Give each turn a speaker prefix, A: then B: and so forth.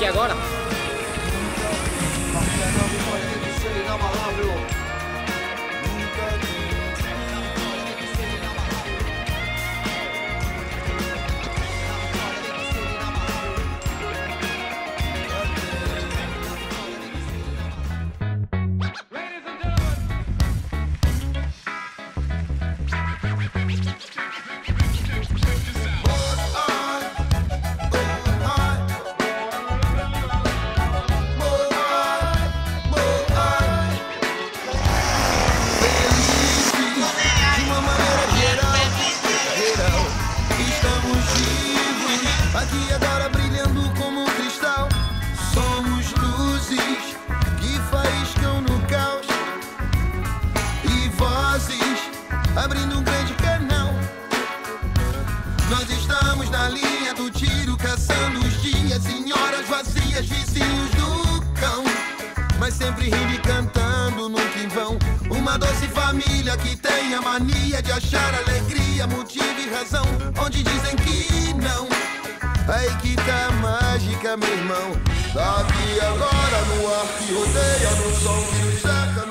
A: agora?
B: Aqui agora brilhando como um cristal. Somos luzes que faiscam no caos e vozes abrindo um grande canal. Nós estamos na linha do tiro, caçando os dias em horas vazias, vizinhos do cão, mas sempre rindo e cantando, nunca em vão. Uma doce família que tem a mania de achar alegria, motivo e razão onde dizem que não. Aí que tá mágica, meu irmão. Daqui agora no ar que rodeia, no som que nos cerca.